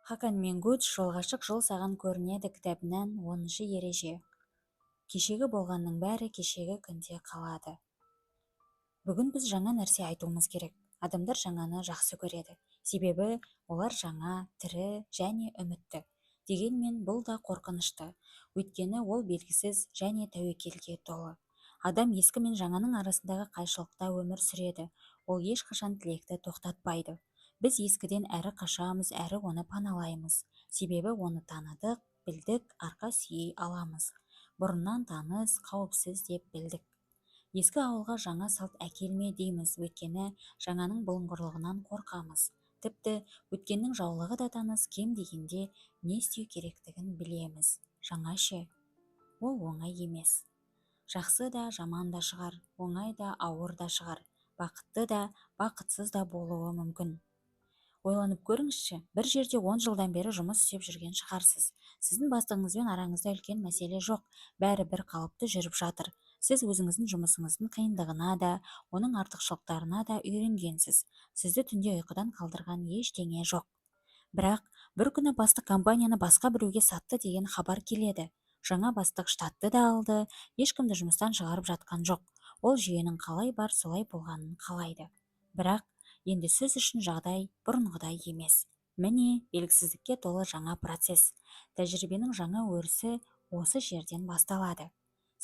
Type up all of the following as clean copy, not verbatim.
Хакан Мингуч «Жол ашық жол саған көрінеді» кітабынан 10-шы ереже. Кешегі болғанның бәрі кешегі күнде қалады. Бүгін біз жаңа нәрсе айтуымыз керек. Адамдар жаңаны жақсы көреді. Себебі олар жаңа, тірі және үмітті. Дегенмен бұл да қорқынышты. Өйткені ол белгісіз және тәуекелге толы. Адам ескі мен жаңаның арасындағы қайшылықта өмір сүреді. Ол ешқашан тілекті тоқтатпайды. Біз ескіден әрі қашамыз, әрі оны паналаймыз. Себебі оны таныдық, білдік, арқа сүйей аламыз. Бұрыннан таныс, қауіпсіз деп білдік. Ескі ауылға жаңа салт әкелме дейміз, өйткені жаңаның бұлыңғырлығынан қорқамыз. Тіпті өткеннің жаулығы да таныс, кем дегенде не істеу керектігін білеміз. Жаңа ше, ол оңай емес. Жақсы да, жаман да шығар, оңай да, ауыр да шығар, бақытты да, бақытсыз да болуы мүмкін. Ойланып көріңізші, бір жерде 10 жылдан бері жұмыс істеп жүрген шығарсыз. Сіздің бастығыңызбен араңызда үлкен мәселе жоқ, бәрі бір қалыпты жүріп жатыр. Сіз өзіңіздің жұмысыңыздың қиындығына да, оның артықшылықтарына да үйренгенсіз. Сізді түнде ұйқыдан қалдырған ештеңе жоқ. Бірақ бір күні бастық компанияны басқа біреуге сатты деген хабар келеді. Жаңа бастық штатты да алды, ешкімді жұмыстан шығарып жатқан жоқ. Ол жүйенің қалай бар солай болғанын қалайды. Бірақ енді сіз үшін жағдай бұрынғыдай емес. Міне, белгісіздікке толы жаңа процесс. Тәжірибенің жаңа өрісі осы жерден басталады.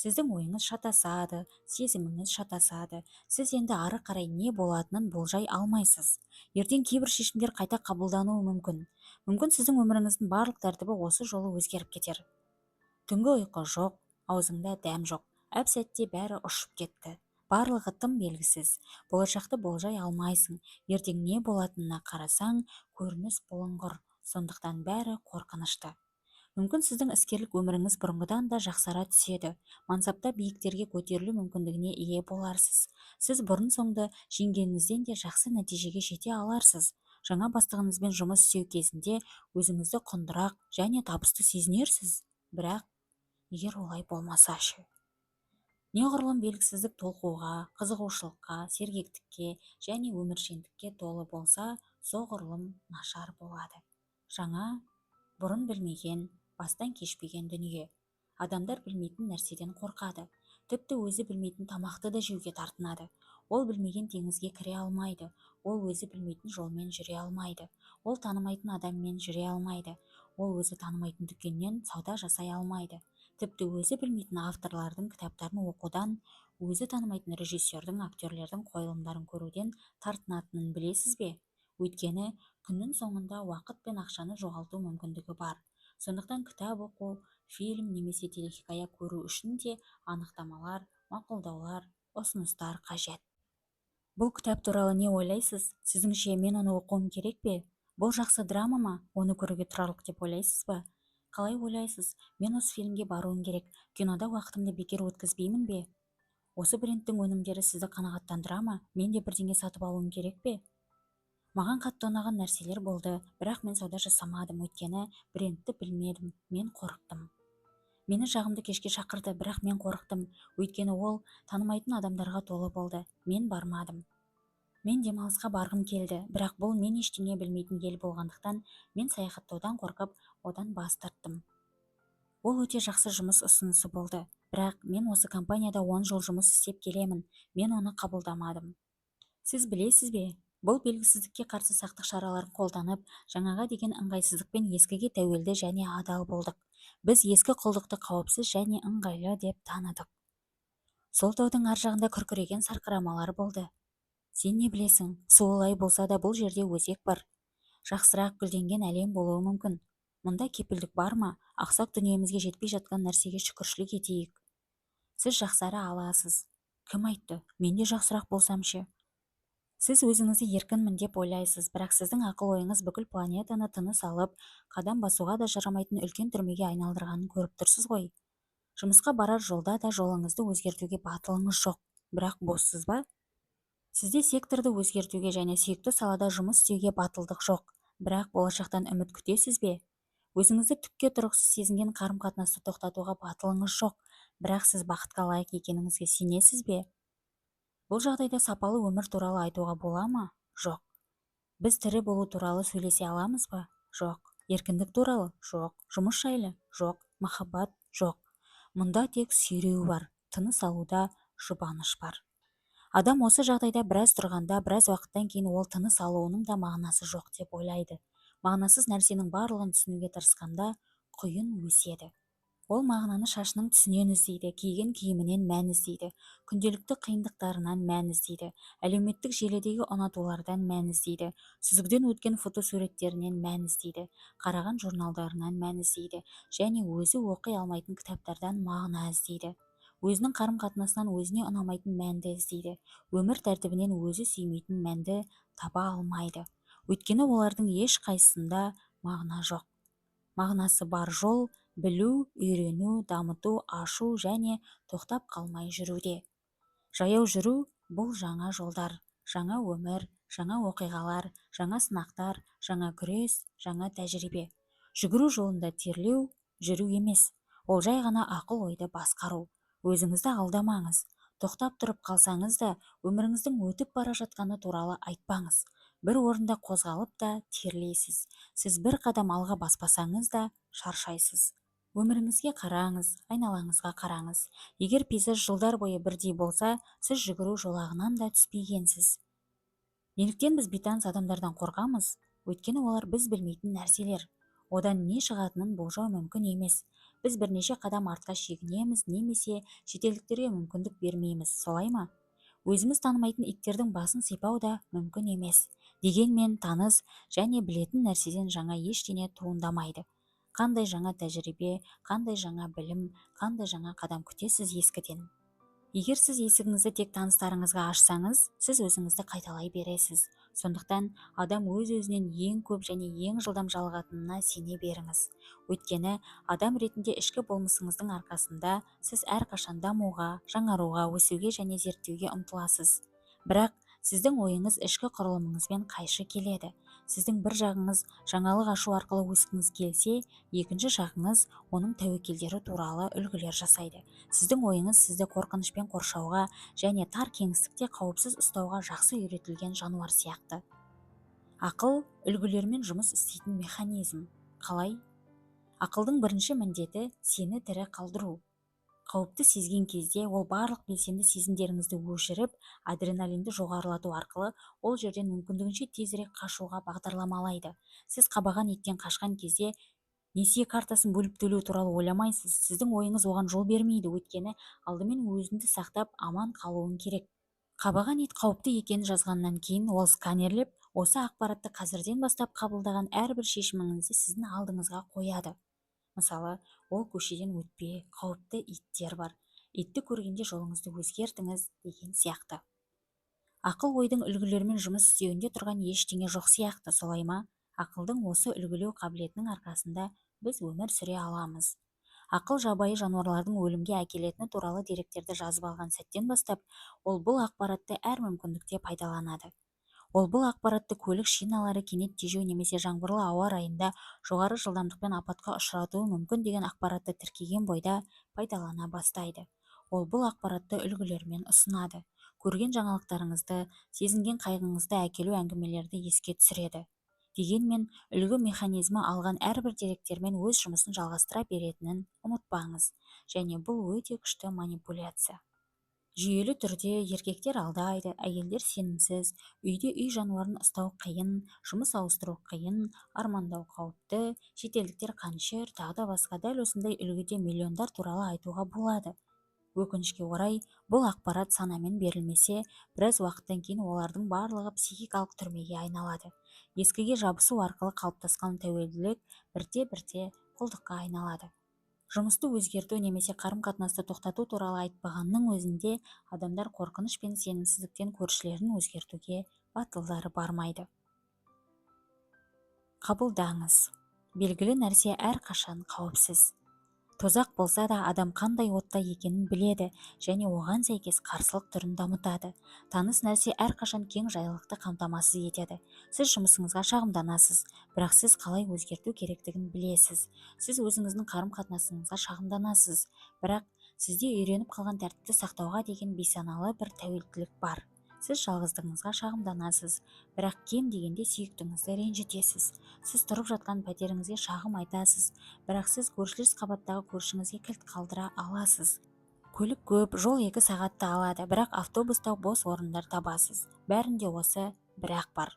Сіздің ойыңыз шатасады, сезіміңіз шатасады. Сіз енді ары қарай не болатынын болжай алмайсыз. Ертең кейбір шешімдер қайта қабылдануы мүмкін. Мүмкін сіздің өміріңіздің барлық тәртібі осы жолы өзгеріп кетер. Түнгі ұйқы жоқ, аузыңда дәм жоқ. Әп-сәтте бәрі ұшып кетті. Барлығы тым белгісіз. Болашақты болжай алмайсың. Ертең не болатынына қарасаң, көрініс бұлыңғыр. Сондықтан бәрі қорқынышты. Мүмкін сіздің іскерлік өміріңіз бұрынғыдан да жақсара түседі. Мансапта биіктерге көтерілу мүмкіндігіне ие боларсыз. Сіз бұрын-соңды жеңгеніңізден де жақсы нәтижеге жете аларсыз. Жаңа бастығыңызбен жұмыс істеу кезінде өзіңізді құндырақ және табысты сезінерсіз. Бірақ егер олай болмаса ше? Неғұрлым белгісіздік толқуға, қызығушылыққа, сергектікке және өміршеңдікке толы болса, соғұрлым нашар болады. Жаңа, бұрын білмеген, бастан кешпеген дүние. Адамдар білмейтін нәрседен қорқады. Тіпті өзі білмейтін тамақты да жеуге тартынады. Ол білмеген теңізге кіре алмайды. Ол өзі білмейтін жолмен жүре алмайды. Ол танымайтын адаммен жүре алмайды. Ол өзі танымайтын дүкеннен сауда жасай алмайды. Тіпті өзі білмейтін авторлардың кітаптарын оқудан, өзі танымайтын режиссердің, актерлердің қойылымдарын көруден тартынатынын білесіз бе? Өйткені күннің соңында уақыт пен ақшаны жоғалту мүмкіндігі бар. Сондықтан кітап оқу, фильм немесе телехикая көру үшін де анықтамалар, мақұлдаулар, ұсыныстар қажет. Бұл кітап туралы не ойлайсыз? Сізіңше мен оны оқуым керек пе? Бұл жақсы драма ма? Оны көруге тұрарлық деп ойлайсыз ба? Қалай ойлайсыз? Мен осы фильмге баруым керек. Кинода уақытымды бекер өткізбеймін бе? Осы брендтің өнімдері сізді қанағаттандыра ма? Мен де бірдеңе сатып алуым керек пе? Маған қатты ұнаған нәрселер болды, бірақ мен сауда жасамадым, өйткені брендті білмедім, мен қорықтым. Мені жағымды кешке шақырды, бірақ мен қорықтым, өйткені ол танымайтын адамдарға толы болды, мен бармадым. Мен демалысқа барғым келді, бірақ бұл мен ештеңе білмейтін ел болғандықтан, мен саяхаттаудан қорқып, одан бас тарттым. Ол өте жақсы жұмыс ұсынысы болды, бірақ мен осы компанияда 10 жыл жұмыс істеп келемін, мен оны қабылдамадым. Сіз білесіз бе? Бұл белгісіздікке қарсы сақтық шараларын қолданып, жаңаға деген ыңғайсыздықпен ескіге тәуелді және адал болдық. Біз ескі құлдықты қауіпсіз және ыңғайлы деп таныдық. Сол таудың ар жағында күркіреген сарқырамалар болды. Сен не білесің, суылай болса да бұл жерде өзек бар. Жақсырақ гүлденген әлем болуы мүмкін. Мұнда кепілдік бар ма? Ақсақ дүниемізге жетпей жатқан нәрсеге шүкіршілік етейік. Сіз жақсара аласыз. Кім айтты? Мен де жақсырақ болсам ше? Сіз өзіңізді еркінмін деп ойлайсыз, бірақ сіздің ақыл-ойыңыз бүкіл планетаны тыныс алып, қадам басуға да жарамайтын үлкен түрмеге айналдырғанын көріп тұрсыз ғой. Жұмысқа барар жолда да жолыңызды өзгертуге батылыңыз жоқ, бірақ боссыз ба? Сізде секторды өзгертуге және сүйікті салада жұмыс істеуге батылдық жоқ, бірақ болашақтан үміт күтесіз бе? Өзіңізді түкке тұрғысыз сезінген қарым-қатынасты тоқтатуға батылыңыз жоқ, бірақ сіз бақытқа лайық екеніңізге сенесіз бе? Бұл жағдайда сапалы өмір туралы айтуға бола ма? Жоқ. Біз тірі болу туралы сөйлесе аламыз ба? Жоқ. Еркіндік туралы? Жоқ. Жұмыс жайлы? Жоқ. Махаббат? Жоқ. Мұнда тек сүйреу бар, тыныс алуда жұбаныш бар. Адам осы жағдайда біраз тұрғанда, біраз уақыттан кейін ол тыныс алуының да мағынасы жоқ деп ойлайды. Мағынасыз нәрсенің барлығын түсінуге тырысқанда құйын өседі. Ол мағынаны шашының түсінен іздейді, киген киімінен мән іздейді, күнделікті қиындықтарынан мән іздейді, әлеуметтік желідегі ұнатулардан мән іздейді, сүзгіден өткен фотосуреттерінен мән іздейді, қараған журналдарынан мән іздейді және өзі оқи алмайтын кітаптардан мағына іздейді. Өзінің қарым-қатынасынан өзіне ұнамайтын мәнді іздейді, өмір тәртібінен өзі сүймейтін мәнді таба алмайды. Өйткені олардың ешқайсысында мағына жоқ. Мағынасы бар жол білу, үйрену, дамыту, ашу және тоқтап қалмай жүруде. Жаяу жүру – бұл жаңа жолдар, жаңа өмір, жаңа оқиғалар, жаңа сынақтар, жаңа күрес, жаңа тәжірибе. Жүгіру жолында терлеу жүру емес, ол жай ғана ақыл-ойды басқару. Өзіңізді алдамаңыз. Тоқтап тұрып қалсаңыз да, өміріңіздің өтіп бара жатқаны туралы айтпаңыз. Бір орында қозғалып та терлейсіз. Сіз бір қадам алға баспасаңыз да шаршайсыз. Өміріңізге қараңыз, айналаңызға қараңыз. Егер пейзаж жылдар бойы бірдей болса, сіз жүгіру жолағынан да түспегенсіз. Неліктен біз бейтаныс адамдардан қорқамыз? Өйткені олар біз білмейтін нәрселер. Одан не шығатынын болжау мүмкін емес. Біз бірнеше қадам артқа шегінеміз, немесе шетелдіктерге мүмкіндік бермейміз, солай ма? Өзіміз танымайтын иттердің басын сипау да мүмкін емес. Дегенмен таныс және білетін нәрседен жаңа ештеңе туындамайды. Қандай жаңа тәжірибе, қандай жаңа білім, қандай жаңа қадам күтесіз ескіден. Егер сіз есігіңізді тек таныстарыңызға ашсаңыз, сіз өзіңізді қайталай бересіз. Сондықтан адам өз-өзінен ең көп және ең жылдам жалығатынына сене беріңіз. Өйткені адам ретінде ішкі болмысыңыздың арқасында сіз әрқашан дамуға, жаңаруға, өсуге және зерттеуге ұмтыласыз. Бірақ сіздің ойыңыз ішкі құрылымыңызбен қайшы келеді. Сіздің бір жағыңыз жаңалық ашу арқылы өскіңіз келсе, екінші жағыңыз оның тәуекелдері туралы үлгілер жасайды. Сіздің ойыңыз сізді қорқынышпен қоршауға және тар кеңістікте қауіпсіз ұстауға жақсы үйретілген жануар сияқты. Ақыл үлгілермен жұмыс істейтін механизм. Қалай? Ақылдың бірінші міндеті сені тірі қалдыру. Қауіпті сезген кезде ол барлық белсенді сезімдеріңізді өшіріп, адреналинді жоғарылату арқылы ол жерден мүмкіндігінше тезірек қашуға бағдарламалайды. Сіз қабаған иттен қашқан кезде несие картасын бөліп төлеу туралы ойламайсыз. Сіздің ойыңыз оған жол бермейді, өйткені алдымен өзіңді сақтап аман қалуың керек. Қабаған ит қауіпті екенін жазғаннан кейін ол сканерлеп, осы ақпаратты қазірден бастап қабылдаған әрбір шешіміңізді сіздің алдыңызға қояды. Мысалы, ол көшеден өтпе, қауіпті иттер бар. Итті көргенде жолыңызды өзгертіңіз деген сияқты. Ақыл ойдың үлгілермен жұмыс істеуінде тұрған ештеңе жоқ сияқты, солай ма? Ақылдың осы үлгілеу қабілетінің арқасында біз өмір сүре аламыз. Ақыл жабайы жануарлардың өлімге әкелетіні туралы деректерді жазып алған сәттен бастап, ол бұл ақпаратты әр мүмкіндікте пайдаланады. Ол бұл ақпаратты көлік шиналары кенет тежеу немесе жаңбырлы ауа райында жоғары жылдамдықпен апатқа ұшыратуы мүмкін деген ақпаратты тіркеген бойда пайдалана бастайды. Ол бұл ақпаратты үлгілермен ұсынады. Көрген жаңалықтарыңызды, сезінген қайғыңызды әкелу әңгімелерді еске түсіреді. Дегенмен, үлгі механизмі алған әрбір деректермен өз жұмысын жалғастыра беретінін ұмытпаңыз, және бұл өте күшті манипуляция. Жүйелі түрде еркектер алдайды, әйелдер сенімсіз, үйде үй жануарын ұстау қиын, жұмыс ауыстыру қиын, армандау қауіпті, шетелдіктер қанішер, тағы да басқа. Дәл осындай үлгіде миллиондар туралы айтуға болады. Өкінішке орай, бұл ақпарат санамен берілмесе, біраз уақыттан кейін олардың барлығы психикалық түрмеге айналады. Ескіге жабысу арқылы қалыптасқан тәуелділік бірте-бірте құлдыққа айналады. Жұмысты өзгерту немесе қарым-қатынасты тоқтату туралы айтпағанның өзінде адамдар қорқыныш пен сенімсіздіктен көршілерін өзгертуге батылдары бармайды. Қабылдаңыз. Белгілі нәрсе әрқашан қауіпсіз. Тозақ болса да адам қандай отта екенін біледі және оған сәйкес қарсылық түрін дамытады. Таныс нәрсе әрқашан кең жайлылықты қамтамасыз етеді. Сіз жұмысыңызға шағымданасыз, бірақ сіз қалай өзгерту керектігін білесіз. Сіз өзіңіздің қарым-қатынасыңызға шағымданасыз, бірақ сізде үйреніп қалған тәртіпті сақтауға деген бейсаналы бір тәуелділік бар. Сіз жалғыздығыңызға шағымданасыз, бірақ кем дегенде сүйіктіңізді ренжітесіз. Сіз тұрып жатқан пәтеріңізге шағым айтасыз, бірақ сіз көршілес қабаттағы көршіңізге кілт қалдыра аласыз. Көлік көп, жол 2 сағатты алады, бірақ автобуста бос орындар табасыз. Бәрінде осы бірақ бар.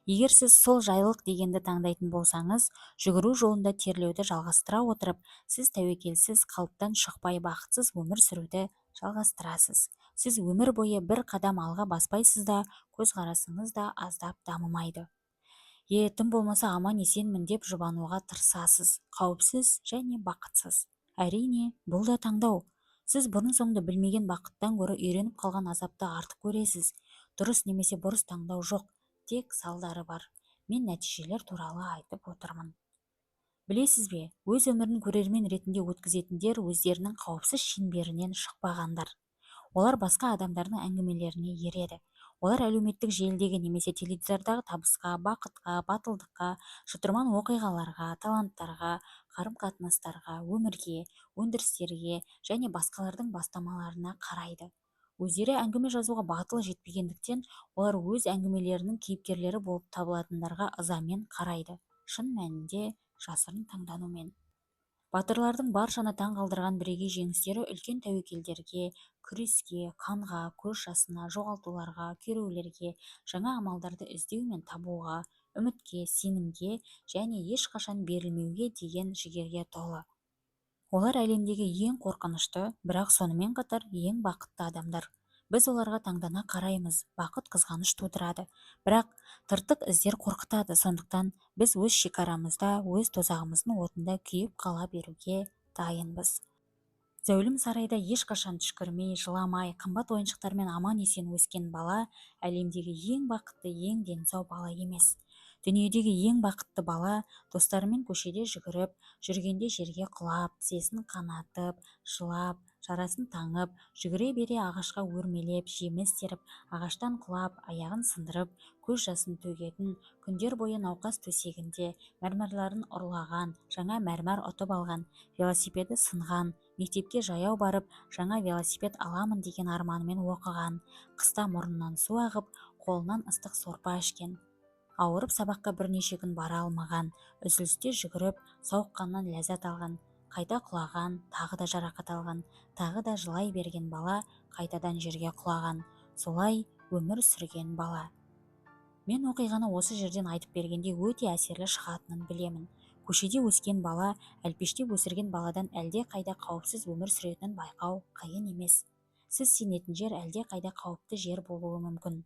Егер сіз сол жайлылық дегенді таңдайтын болсаңыз, жүгіру жолында терлеуді жалғастыра отырып, сіз тәуекелсіз, қалыптан шықпай бақытсыз өмір сүруді жалғастырасыз. Сіз өмір бойы бір қадам алға баспайсыз да, көзқарасыңыз да аздап дамымайды. Тым болмаса аман-есенмін деп жұбануға тырысасыз, қауіпсіз және бақытсыз. Әрине, бұл да таңдау. Сіз бұрын-соңды білмеген бақыттан гөрі үйреніп қалған азапты артық көресіз. Дұрыс немесе бұрыс таңдау жоқ, тек салдары бар. Мен нәтижелер туралы айтып отырмын. Білесіз бе, өз өмірін көрермен ретінде өткізетіндер өздерінің қауіпсіз шеңберінен шықпағандар. Олар басқа адамдардың әңгімелеріне ереді. Олар әлеуметтік желідегі немесе теледидардағы табысқа, бақытқа, батылдыққа, шытырман оқиғаларға, таланттарға, қарым-қатынастарға, өмірге, өндірістерге және басқалардың бастамаларына қарайды. Өздері әңгіме жазуға батылы жетпегендіктен, олар өз әңгімелерінің кейіпкерлері болып табылатындарға ызамен қарайды. Шын мәнінде жасырын таңданумен. Батырлардың баршаны таң қалдырған бірегей жеңістері үлкен тәуекелдерге, күреске, қанға, көз жасына, жоғалтуларға, күйреулерге, жаңа амалдарды іздеу мен табуға, үмітке, сенімге және ешқашан берілмеуге деген жігерге толы. Олар әлемдегі ең қорқынышты, бірақ сонымен қатар ең бақытты адамдар. Біз оларға таңдана қараймыз, бақыт қызғаныш тудырады, бірақ тыртық іздер қорқытады, сондықтан біз өз шекарамызда, өз тозағымыздың отында күйіп қала беруге дайынбыз. Зәулім сарайда ешқашан түшкірмей, жыламай, қымбат ойыншықтармен аман-есен өскен бала әлемдегі ең бақытты, ең дені сау бала емес. Дүниедегі ең бақытты бала достарымен көшеде жүгіріп, жүргенде жерге құлап, тізесін қанатып, жылап, жарасын таңып, жүгіре бере ағашқа өрмелеп, жеміс теріп, ағаштан құлап, аяғын сындырып, көз жасын төгетін, күндер бойы науқас төсегінде, мәрмәрларын ұрлаған, жаңа мәрмәр ұтып алған, велосипеді сынған, мектепке жаяу барып, жаңа велосипед аламын деген арманымен оқыған, қыста мұрнынан су ағып, қолынан ыстық сорпа ішкен, ауырып сабаққа бірнеше күн бара алмаған, үзілісте жүгіріп, сауыққаннан ләззат алған, қайта құлаған, тағы да жарақат алған, тағы да жылай берген бала қайтадан жерге құлаған, солай өмір сүрген бала. Мен оқиғаны осы жерден айтып бергенде өте әсерлі шығатынын білемін. Көшеде өскен бала, әлпештеп өсірген баладан әлде қайда қауіпсіз өмір сүретінін байқау қиын емес. Сіз сенетін жер әлде қайда қауіпті жер болуы мүмкін.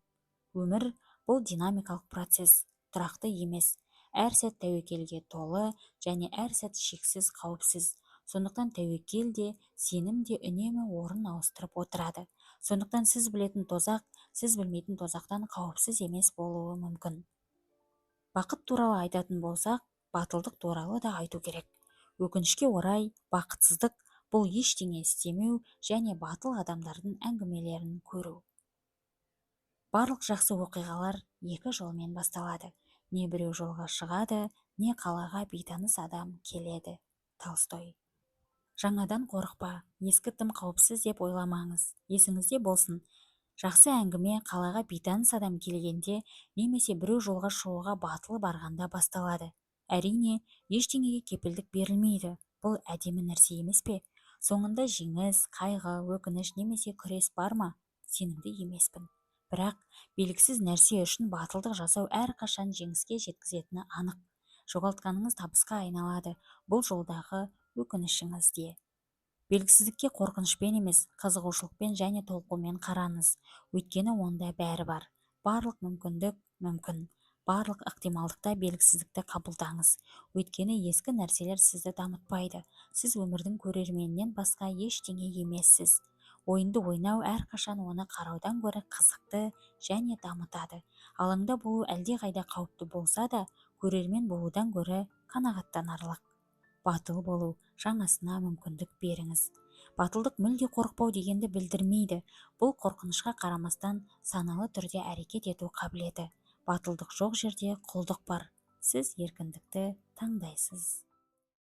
Өмір бұл динамикалық процесс, тұрақты емес. Әр сәт тәуекелге толы және әр сәт шексіз қауіпсіз. Сондықтан тәуекел де, сенім де үнемі орын ауыстырып отырады. Сондықтан сіз білетін тозақ, сіз білмейтін тозақтан қауіпсіз емес болуы мүмкін. Бақыт туралы айтатын болсақ, батылдық туралы да айту керек. Өкінішке орай, бақытсыздық бұл ештеңе істемеу және батыл адамдардың әңгімелерін көру. Барлық жақсы оқиғалар екі жолмен басталады. Не біреу жолға шығады, не қалаға бейтаныс адам келеді. Толстой. Жаңадан қорықпа, ескі тым қауіпсіз деп ойламаңыз. Есіңізде болсын, жақсы әңгіме қалаға бейтаныс адам келгенде немесе біреу жолға шығуға батылы барғанда басталады. Әрине, ештеңеге кепілдік берілмейді. Бұл әдемі нәрсе емес пе? Соңында жеңіс, қайғы, өкініш немесе күрес бар ма? Сенімді емеспін. Бірақ белгісіз нәрсе үшін батылдық жасау әрқашан жеңіске жеткізетіні анық. Жоғалтқаныңыз табысқа айналады, бұл жолдағы өкінішіңіз де. Белгісіздікке қорқынышпен емес, қызығушылықпен және толқумен қараңыз. Өйткені онда бәрі бар. Барлық мүмкіндік мүмкін. Барлық ықтималдықта белгісіздікті қабылдаңыз. Өйткені ескі нәрселер сізді дамытпайды. Сіз өмірдің көрерменінен басқа ештеңе емессіз. Ойынды ойнау әрқашан оны қараудан гөрі қызықты және дамытады. Алаңда болу әлде қайда қауіпті болса да, көрермен болудан гөрі қанағаттанарлық. Батыл болу, жаңасына мүмкіндік беріңіз. Батылдық мүлде қорықпау дегенді білдірмейді. Бұл қорқынышқа қарамастан саналы түрде әрекет ету қабілеті. Батылдық жоқ жерде құлдық бар. Сіз еркіндікті таңдайсыз.